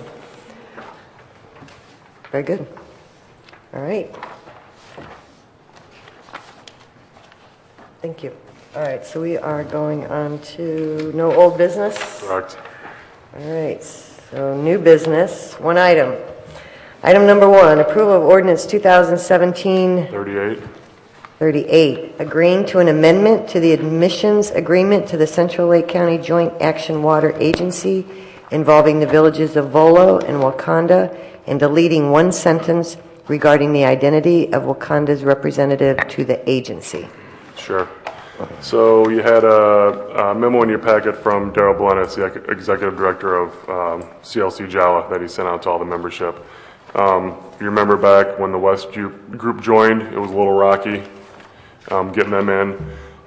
very good. All right. Thank you. All right, so we are going on to no old business? Correct. All right, so new business, one item. Item number 1, approval of ordinance 2017-38, 38. agreeing to an amendment to the admissions agreement to the Central Lake County Joint Action Water Agency involving the villages of Volo and Wakanda, and deleting one sentence regarding the identity of Wakanda's representative to the agency. Sure. So you had a memo in your packet from Darrell Blennis, the executive director of CLC JAWA, that he sent out to all the membership. You remember back when the West group joined, it was a little rocky getting them in,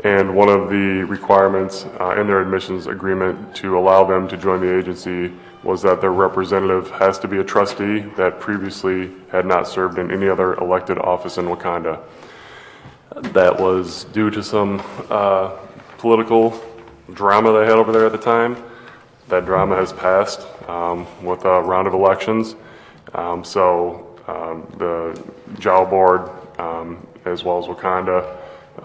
and one of the requirements in their admissions agreement to allow them to join the agency was that their representative has to be a trustee that previously had not served in any other elected office in Wakanda. That was due to some political drama they had over there at the time. That drama has passed with a round of elections. So the JAWA board, as well as Wakanda,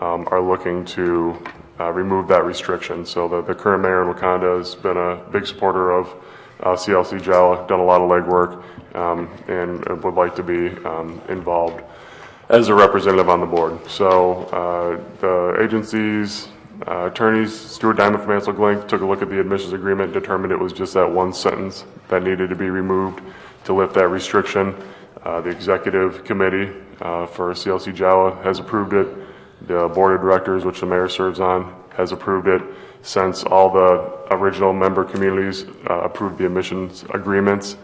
are looking to remove that restriction. So the current mayor in Wakanda has been a big supporter of CLC JAWA, done a lot of legwork, and would like to be involved as a representative on the board. So the agency's attorneys, Stuart Diamond from Ansel Glink, took a look at the admissions agreement, determined it was just that one sentence that needed to be removed to lift that restriction. The executive committee for CLC JAWA has approved it. The board of directors, which the mayor serves on, has approved it. Since all the original member communities approved the admissions agreements,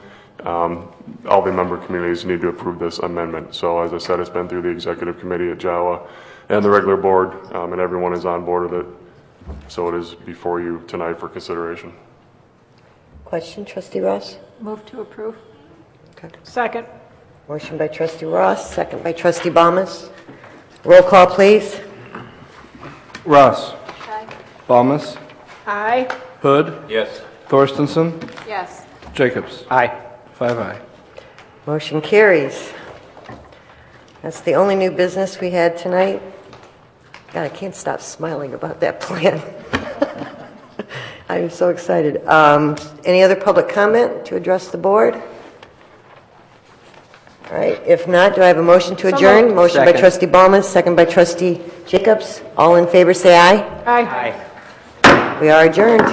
all the member communities need to approve this amendment. So as I said, it's been through the executive committee at JAWA and the regular board, and everyone is on board with it. So it is before you tonight for consideration. Question, Trustee Ross? Move to approve. Okay. Second. Motion by Trustee Ross, second by Trustee Balmas. Roll call, please. Ross. Aye. Balmas. Aye. Hood. Yes. Thorstensen. Yes. Jacobs. Aye. 5 aye. Motion carries. That's the only new business we had tonight. God, I can't stop smiling about that plan. I am so excited. Any other public comment to address the board? All right, if not, do I have a motion to adjourn? Motion by Second. Trustee Balmas, second by Trustee Jacobs. All in favor say aye. Aye. We are adjourned.